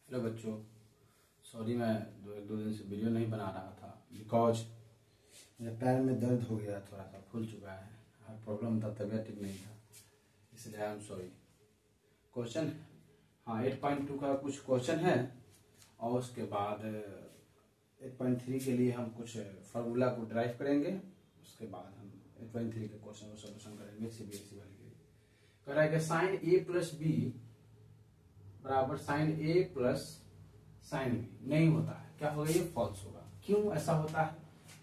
Hello बच्चों, sorry मैं एक दो दिन से वीडियो नहीं बना रहा था बिकॉज मेरे पैर में दर्द हो गया, थोड़ा सा फूल चुका है। हर प्रॉब्लम था, तबीयत ठीक नहीं था, इसलिए आई एम सॉरी। क्वेश्चन, हाँ 8.2 का कुछ क्वेश्चन है और उसके बाद 8.3 के लिए हम कुछ फार्मूला को ड्राइव करेंगे। उसके बाद हम 8.3 के क्वेश्चन को सोल्यूशन करेंगे सीबीएसई वाले के लिए। कह रहा है कि साइन ए प्लस बी बराबर साइन ए प्लस साइन बी नहीं होता है। क्या होगा? ये फॉल्स होगा। क्यों ऐसा होता है?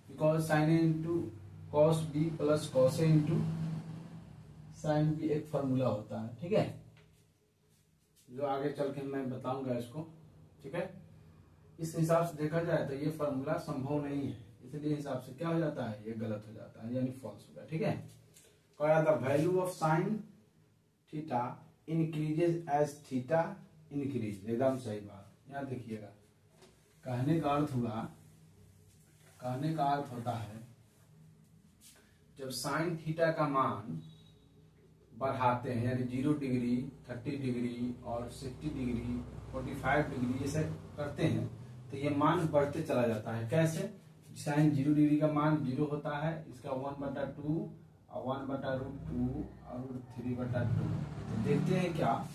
Because sine A into cos B plus cos A into sine B एक फॉर्मूला होता है, ठीक है, जो आगे चल के मैं बताऊंगा इसको, ठीक है। इस हिसाब से देखा जाए तो ये फॉर्मूला संभव नहीं है, इसलिए हिसाब से क्या हो जाता है, ये गलत हो जाता है, यानी फॉल्स होगा, ठीक है। कहा the value of sine theta increases as theta increase, एकदम सही बात। यहां देखिएगा, कहने का अर्थ होता है जब साइन थीटा का मान बढ़ाते हैं, यानी 0 डिग्री, 30 डिग्री और 60 डिग्री, 45 डिग्री ऐसे करते हैं तो ये मान बढ़ते चला जाता है। कैसे? साइन 0 डिग्री का मान 0 होता है, इसका 1/2 और 1/√2 और √3/2। तो देखते हैं क्या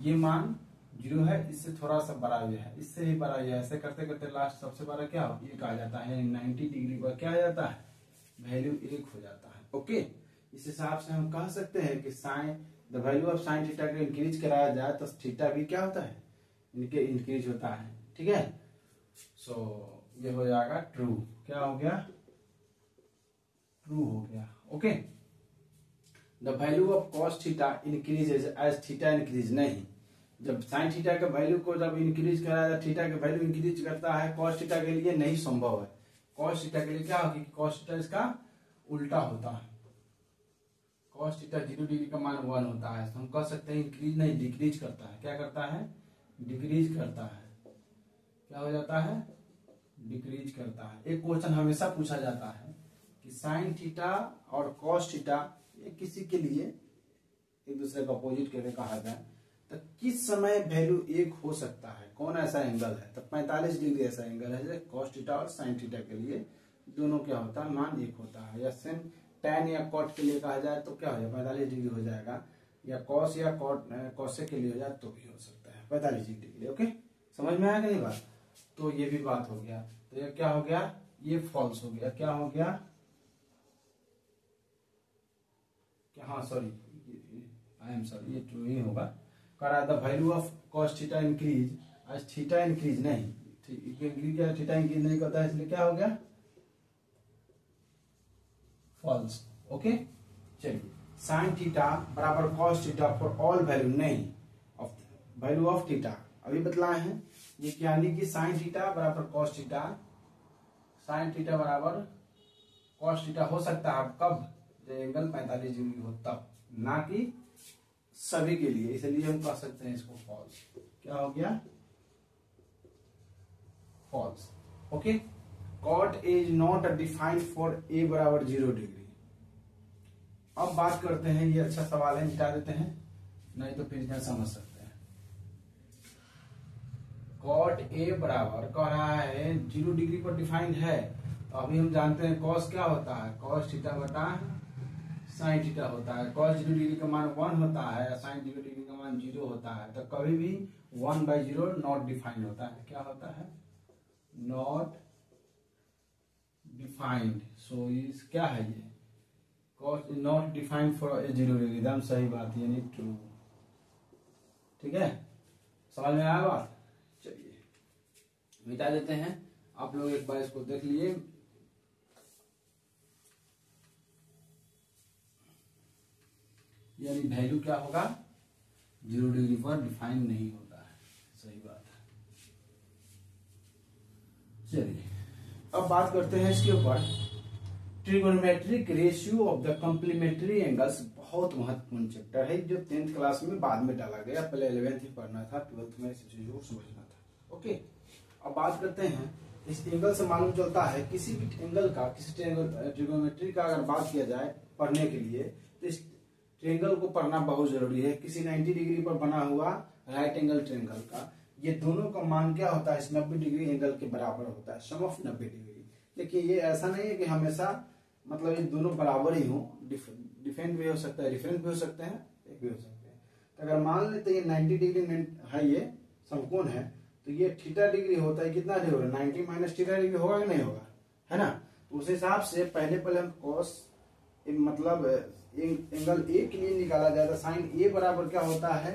ये मान 0 है, इससे थोड़ा सा बड़ा ये है, इससे भी बड़ा ये है, ऐसे करते करते लास्ट सबसे बड़ा क्या हो, 1 आ जाता है। 90 डिग्री पर क्या आ जाता है, वैल्यू 1 हो जाता है। ओके, इस हिसाब से हम कह सकते हैं कि sine the value of sine theta को इंक्रीज कराया जाए तो थीटा भी क्या होता है, इनके इंक्रीज होता है, ठीक है। सो ये हो जाएगा ट्रू। क्या हो गया? ट्रू हो गया। Okay, the value of cos theta increases as theta increase, नहीं, जब साइन थीटा के वैल्यू को जब इंक्रीज कराया जाए, थीटा के वैल्यू इंक्रीज करता है, कॉस थीटा के लिए नहीं संभव है। कॉस थीटा के लिए क्या होगी, कॉस थीटा इसका उल्टा होता है। कॉस थीटा 0 डिग्री का मान 1 होता है, तो हम कह सकते हैं इंक्रीज नहीं, डिक्रीज करता है। क्या करता है? डिक्रीज करता है। क्या हो जाता है? डिक्रीज करता है। एक क्वेश्चन हमेशा पूछा जाता है कि साइन थीटा और कॉस थीटा ये किसी के लिए एक दूसरे का अपोजिट के लिए कहा जाए तो किस समय वैल्यू 1 हो सकता है? कौन ऐसा एंगल है? तो 45 डिग्री ऐसा एंगल है कॉस थीटा और साइन थीटा के लिए दोनों क्या होता है, मान 1 होता है। या सेम टैन या कॉट के लिए कहा जाए तो क्या हो जाए, 45 डिग्री हो जाएगा। या कॉस या कॉसे के लिए हो जाए तो भी हो सकता है 45 डिग्री के लिए। ओके, समझ में आया नहीं बात? तो ये भी बात हो गया। तो ये क्या हो गया, ये फॉल्स हो गया। क्या हो गया? क्या, हाँ सॉरी, आई एम सॉरी, ये ट्रू ही होगा। करा the value of cos theta increase आज थीटा इंक्रीज, नहीं, थीटा इंक्रीज नहीं करता है, इसलिए क्या हो गया, फॉल्स। ओके, चलिए, साइन थीटा बराबर cos theta for all value, नहीं, ऑफ वैल्यू ऑफ थीटा अभी बतलाए हैं। ये यानी कि साइन थीटा बराबर कॉस थीटा, साइन थीटा बराबर कॉस थीटा हो सकता है कब, जब एंगल 45 डिग्री हो तब, ना कि सभी के लिए, इसलिए हम कह सकते हैं इसको फॉल्स। क्या हो गया? False. Okay, cot is not defined for A बराबर 0 डिग्री। अब बात करते हैं, ये अच्छा सवाल है, मिटा देते हैं, नहीं तो फिर क्या समझ सकते हैं। कॉट ए बराबर कह रहा है 0 डिग्री पर डिफाइंड है, तो अभी हम जानते हैं कॉस क्या होता है, कॉस थीटा बटा साइन थीटा होता है। कॉस 0 डिग्री का मान 1 होता है और साइन 0 डिग्री का मान 0 होता है, तो कभी भी 1/0 नॉट डिफाइंड होता है। क्या होता है? Not defined. सो इस क्या है ये, cos not defined for 0 degree, एकदम सही बात, यानी ट्रू, ठीक है। समझ में आया बात? चलिए मिटा देते हैं, आप लोग एक बार इसको देख लिए। यानी वैल्यू क्या होगा, 0 डिग्री पर डिफाइन नहीं होता है, सही बात है। चलिए अब बात करते हैं इसके ऊपर, trigonometric ratio of the complementary angles. बहुत महत्वपूर्ण चैप्टर है, जो 10th क्लास में बाद में डाला गया, पहले 11th में पढ़ना था, 12th में इस चीजों को समझना था। ओके, अब बात करते हैं, इस एंगल से मालूम चलता है किसी भी एंगल का, किसी ट्रिगोनोमेट्री का अगर बात किया जाए पढ़ने के लिए तो इस ट्रेंगल को पढ़ना बहुत जरूरी है। किसी 90 डिग्री पर बना हुआ राइट एंगल ट्रेंगल का ये दोनों का मान क्या होता है, इस 90 डिग्री एंगल के बराबर होता है, सम ऑफ 90 डिग्री। देखिए ये ऐसा नहीं है कि हमेशा मतलब ये दोनों बराबर ही हो, डिफरेंट भी हो सकता है, डिफरेंट भी हो सकते हैं, एक भी हो सकते हैं। तो अगर मान लेते ये 90 डिग्री है, ये समकोण है, तो ये थीटा डिग्री होता है, कितना डिग्री होगा, 90 माइनस थीटा डिग्री होगा कि नहीं होगा, है ना। तो उस हिसाब से पहले हम कॉस मतलब एंगल ए के लिए निकाला जाता है, साइन ए बराबर क्या होता है,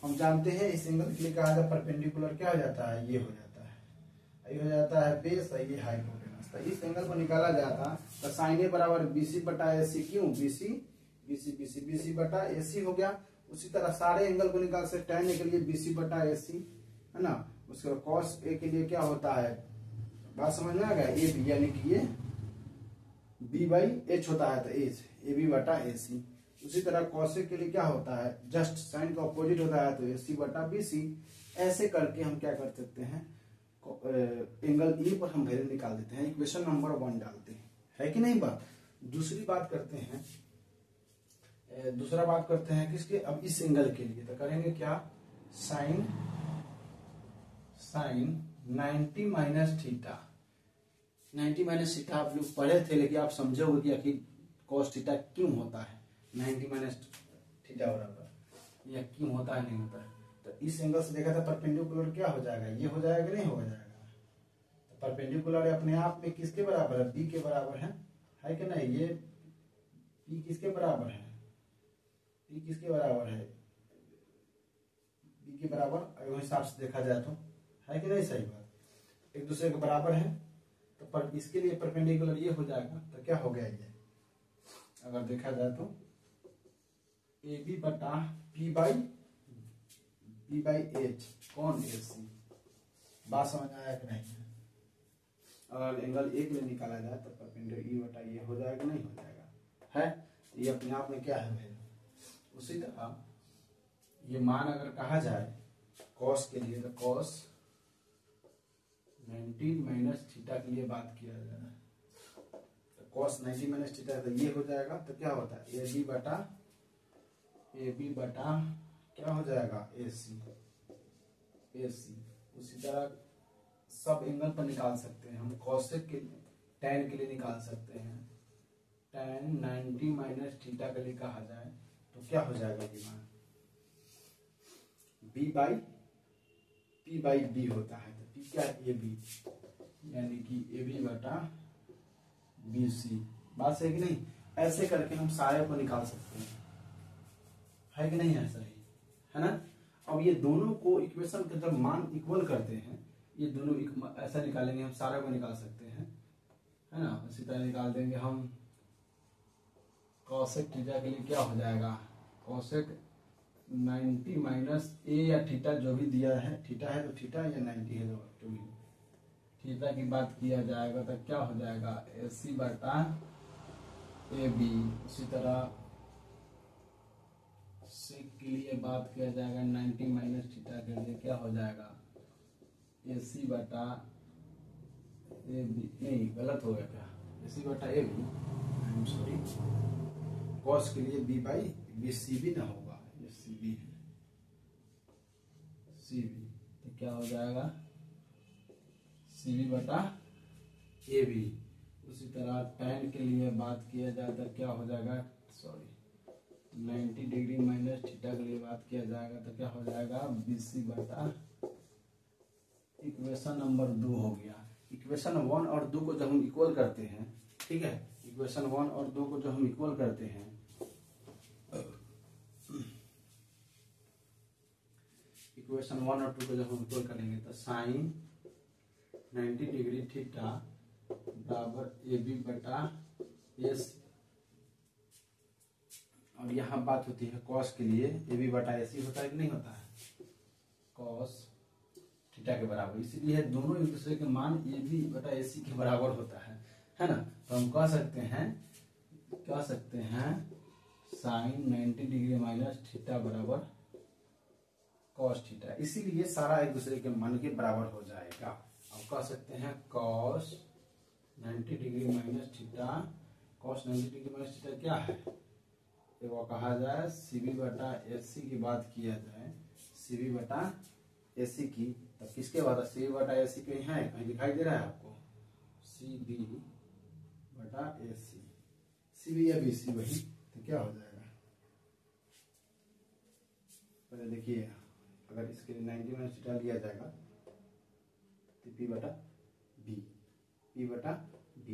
हम जानते हैं इस एंगल के लिए कहा जाता है परपेंडिकुलर, क्या हो जाता है, ये हो जाता है, ये हो जाता है बेस, ये हाइपोटेनस। तो इस एंगल को निकाला जाता है तो साइन ए बराबर बीसी बटा एसी, क्यों बीसी बीसी बीसी बीसी बटा एसी हो गया। उसी तरह सारे एंगल को निकाल सकते, tan ए के लिए बीसी बटा एसी, है ना। उसके बाद कॉस ए के लिए क्या होता है, बात समझ में आ गया, ए बी, यानी कि ये बी बाई एच होता है, तो एच ए बी बटा ए सी। उसी तरह कॉसेक के लिए क्या होता है, जस्ट साइन का ऑपोजिट होता है, तो ए सी बटा बी सी। ऐसे करके हम क्या कर सकते हैं, एंगल ई पर हम वैल्यू निकाल देते हैं, इक्वेशन नंबर 1 डालते हैं, है कि नहीं बात। दूसरी बात करते हैं, दूसरा बात करते हैं किसके, अब इस एंगल के लिए तो करेंगे क्या, sine 90 minus theta, 90 minus theta आप लोग पढ़े थे, लेकिन आप समझोगे कि आखिर कॉस थीटा क्यों होता है 90 माइनस थीटा बराबर, या क्यों होता है नहीं होता है। तो इस एंगल से देखा था परपेंडिकुलर क्या हो जाएगा, ये हो जाएगा नहीं हो जाएगा। तो परपेंडिकुलर अपने आप में किसके बराबर है, बी के बराबर है कि नहीं, ये बी किसके बराबर है, बी किसके बराबर है, बी के बराबर, अगर हिसाब से देखा जाए तो है कि नहीं, सही बात, एक दूसरे के बराबर है। तो पर इसके लिए परपेंडिकुलर ये हो जाएगा, तो क्या हो गया ये, अगर देखा जाए तो ए बी बटा बी बाई एच कौन ए सी, बात समझ आया कि नहीं। अगर एंगल ए के लिए निकाला जाए तो परपेंडिकुलर ई बटा ये हो जाएगा नहीं हो जाएगा, है, ये अपने आप में क्या है वैल्यू। उसी तरह ये मान अगर कहा जाए कॉस के लिए, तो कॉस 90 माइनस थीटा के लिए बात किया जाए, तो कॉस 90 माइनस थीटा, तो ये हो जाएगा, तो क्या होता है ए बी बटा क्या हो जाएगा ए सी। उसी तरह सब एंगल पर निकाल सकते हैं हम, कॉसेक के tan के लिए निकाल सकते हैं, tan 90 माइनस थीटा के लिए कहा जाए तो क्या हो जाएगा, ये मान b बाई b होता है, तो p क्या है ए बी, यानी कि ए बी बटा बी सी, बात सही कि नहीं। ऐसे करके हम सारे को निकाल सकते हैं, है कि नहीं, ऐसा ही है ना। अब ये दोनों को इक्वेशन के जब मान इक्वल करते हैं, ये दोनों ऐसा निकालेंगे, हम सारे को निकाल सकते हैं, है ना। इसी तरह निकाल देंगे हम कॉसेक थीटा के लिए क्या हो जाएगा, कॉसेक 90 माइनस ए या थीटा जो भी दिया है, थीटा है तो थीटा या 90 है तो भी थीटा की बात किया जाएगा, तो क्या हो जाएगा ए सी बटा ए बी। उसी तरह सेक के लिए बात किया जाएगा 90 माइनस थीटा के लिए क्या हो जाएगा ए सी बटा ए बी, नहीं गलत हो गया क्या, ए सी बटा A B, I am sorry, cos के लिए B by B C B ना होगा, ये सी बी है, सी बी, तो क्या हो जाएगा सी बी बटा ए बी। उसी तरह tan के लिए बात किया जाए तो क्या हो जाएगा, सॉरी 90 डिग्री माइनस थीटा के लिए बात किया जाएगा तो क्या हो जाएगा बी सी बटा, इक्वेशन नंबर 2 हो गया। इक्वेशन 1 और 2 को जब हम इक्वल करते हैं, ठीक है, इक्वेशन 1 और 2 को जब हम इक्वल करते हैं, इक्वेशन 1 और 2 को जब हम इक्वल करेंगे तो साइन 90 डिग्री थीटा बराबर ए बी बटा एस, और यहाँ बात होती है कॉस के लिए ए बी बटा एसी होता है कि नहीं होता है, कॉस थीटा के बराबर, इसीलिए दोनों एक दूसरे के मान ए बी बटा एसी के बराबर होता है ना। तो हम कह सकते हैं साइन 90 डिग्री माइनस थीटा बराबर कॉस थीटा, इसीलिए सारा एक दूसरे के मान के बराबर हो जाएगा। अब कह सकते हैं cos 90 degree minus theta, cos 90 degree minus theta क्या है, वो कहा जाए सी बी बटा एस सी की बात किया जाए, सी बी बटा AC की, तब किसके बराबर CB बटा AC कहीं है, कहीं दिखाई दे रहा है आपको, CB बटा AC, CB या BC वही, तो क्या हो जाएगा, पहले देखिए अगर इसके लिए 90 माइनस थीटा लिया जाएगा तो P बटा B, P बटा B,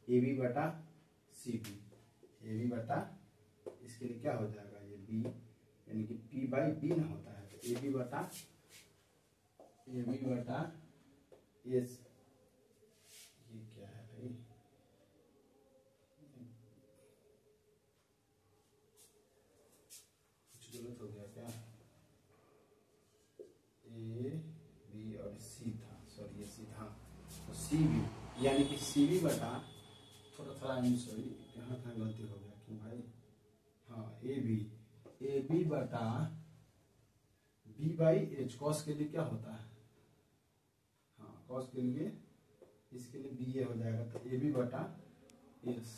AB बटा CB, AB बटा इसके लिए क्या हो जाएगा ये B, यानी कि P बाई B ना होता है, तो AB बटा S, ये क्या है भाई, कुछ गलत हो गया क्या, A B और C था, सॉरी ये C था, तो CB यानी कि CB बटा, थोड़ा सॉरी यहाँ कहाँ गलती हो गया क्यों भाई, हाँ AB बटा B बाई H, कॉस के लिए क्या होता है, हाँ कॉस के लिए इसके लिए BA हो जाएगा, तो AB बटा AC,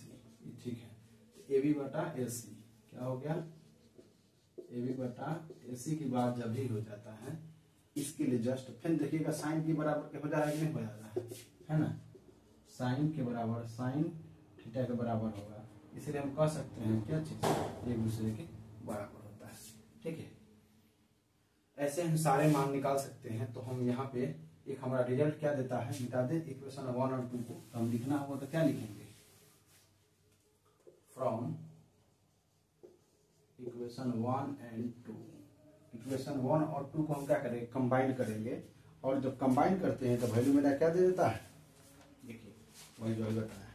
ठीक है, तो AB बटा AC क्या हो गया, AB बटा AC की बात जब भी हो जाता है इसके लिए जस्ट फिर देखिएगा साइन के बराबर के हो जा रहा है कि नहीं हो जा रहा है ना, साइन के बराबर, साइन थीटा के बराबर होगा, इसलिए हम कह सकते हैं क्या चीज एक दूसरे के बराबर होता है, ठीक है। ऐसे हम सारे मान निकाल सकते हैं, तो हम यहाँ पे एक हमारा रिजल्ट क्या देता है, मिटा दे इक्वेशन 1 और 2 को, तो हम लिखना होगा तो क्या लिखेंगे, फ्रॉम इक्वेशन 1 एंड 2, इक्वेशन 1 और 2 को हम क्या करेंगे, कंबाइन करेंगे, और जब कंबाइन करते हैं तो वैल्यू मेरा क्या दे देता है, देखिए वही जो बताया,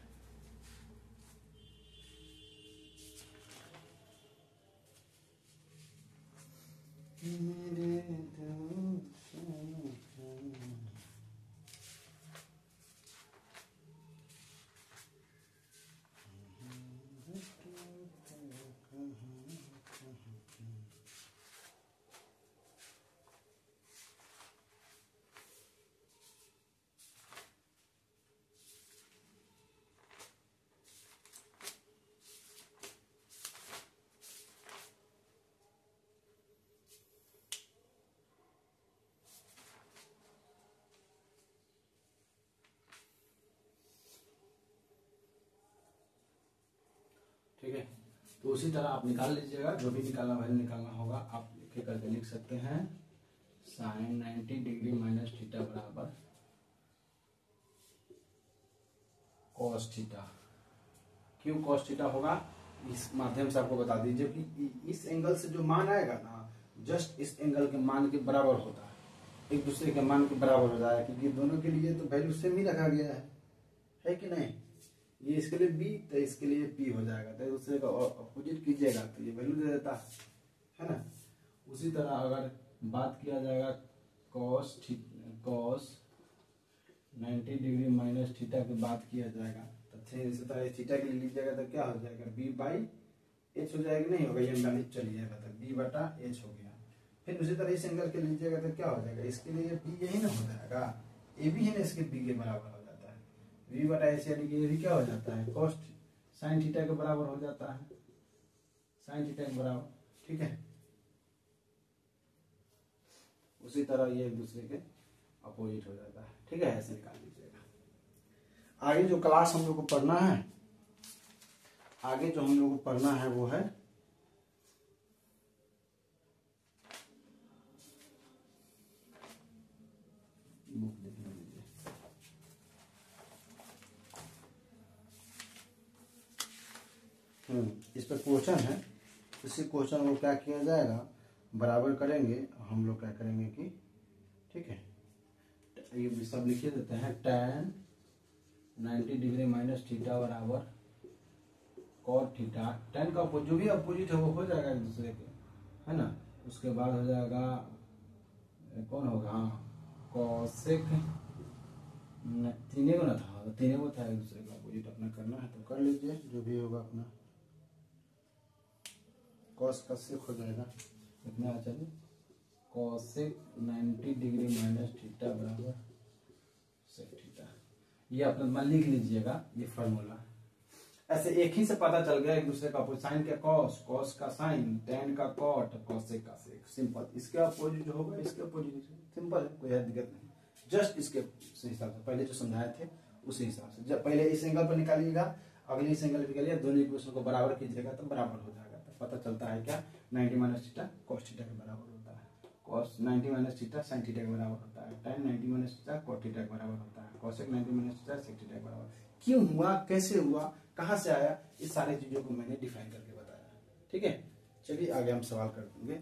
ठीक है। तो उसी तरह आप निकाल लीजिएगा, जो भी निकालना वैल्यू निकालना होगा आप लिख करके लिख सकते हैं, साइन 90 डिग्री माइनस थीटा बराबर कॉस थीटा, क्यों कॉस थीटा होगा, इस माध्यम से आपको बता दीजिए कि इस एंगल से जो मान आएगा ना, जस्ट इस एंगल के मान के बराबर होता है, एक दूसरे के मान के बराबर हो जाएगा, क्योंकि दोनों के लिए तो वैल्यू सेम ही रखा गया है कि नहीं, ये इसके लिए B तो इसके लिए P हो जाएगा, तो दूसरे का अपोजिट कीजिएगा तो ये वैल्यू दे देता है ना। उसी तरह अगर बात किया जाएगा कॉस 90 डिग्री माइनस थीटा की बात किया जाएगा, तो इसी तरह थीटा के लिए लीजिएगा तो क्या हो जाएगा, B बाई H हो जाएगा, नहीं होगा ये मैंने चलिएगा तो B बटा H हो गया, फिर उसी तरह इस एंगल के लीजिएगा तो क्या हो जाएगा, इसके लिए B यही ना हो जाएगा, AB है ना इसके B के बराबर हो जाता है, V बटा H यानी कि ये भी क्या हो जाता है, कॉस साइन थीटा के बराबर हो जाता है, साइन थीटा के बराबर, ठीक है। उसी तरह ये एक दूसरे के अपोजिट हो जाता है, ठीक है, ऐसे निकाल लीजिएगा। आगे जो क्लास हम लोग को पढ़ना है, आगे जो हम लोग को पढ़ना है वो है बुक देख लीजिए, इस पर क्वेश्चन है, इसी क्वेश्चन को क्या किया जाएगा, बराबर करेंगे, हम लोग क्या करेंगे कि, ठीक है, ये सब लिखे देते हैं, tan 90 डिग्री माइनस थीटा बराबर कॉट थीटा, tan का जो भी अपोजिट है वो हो जाएगा एक दूसरे के, है ना, उसके बाद हो जाएगा कौन होगा, हाँ कॉसेक, तीनों को ना था, तीनों को था एक दूसरे का अपोजिट, अपना करना है तो कर लीजिए, जो भी होगा अपना, कॉस का सेक हो जाएगा, कितना आ चलिए, कॉसेक 90 डिग्री माइनस थीटा बराबर सेक थीटा, ये अपना मान लिख लीजिएगा ये फार्मूला। ऐसे एक ही से पता चल गया एक दूसरे का अपोजिट, साइन का कॉस, कॉस का साइन, टेन का कॉट, कॉसेक का सेक, सिंपल। इसके अपोजिट होगा इसके अपोजिट, सिंपल है, कोई दिक्कत नहीं। जस्ट इसके हिसाब से पहले जो समझाए थे उसी हिसाब से, जब पहले इस एंगल पर निकालिएगा, अगले इस एंगल पर निकालिए, दोनों इक्वेशन को बराबर कीजिएगा तो बराबर हो जाएगा। तो पता चलता है क्या, 90 माइनस थीटा कॉस थीटा के बराबर होता है, cos 90 minus theta sine theta के बराबर होता है, tan 90 minus theta cot theta के बराबर होता है, cosec 90 minus theta sec theta के बराबर। क्यों हुआ, कैसे हुआ, कहाँ से आया, इस सारी चीजों को मैंने डिफाइन करके बताया। ठीक है, चलिए आगे हम सवाल कर देंगे।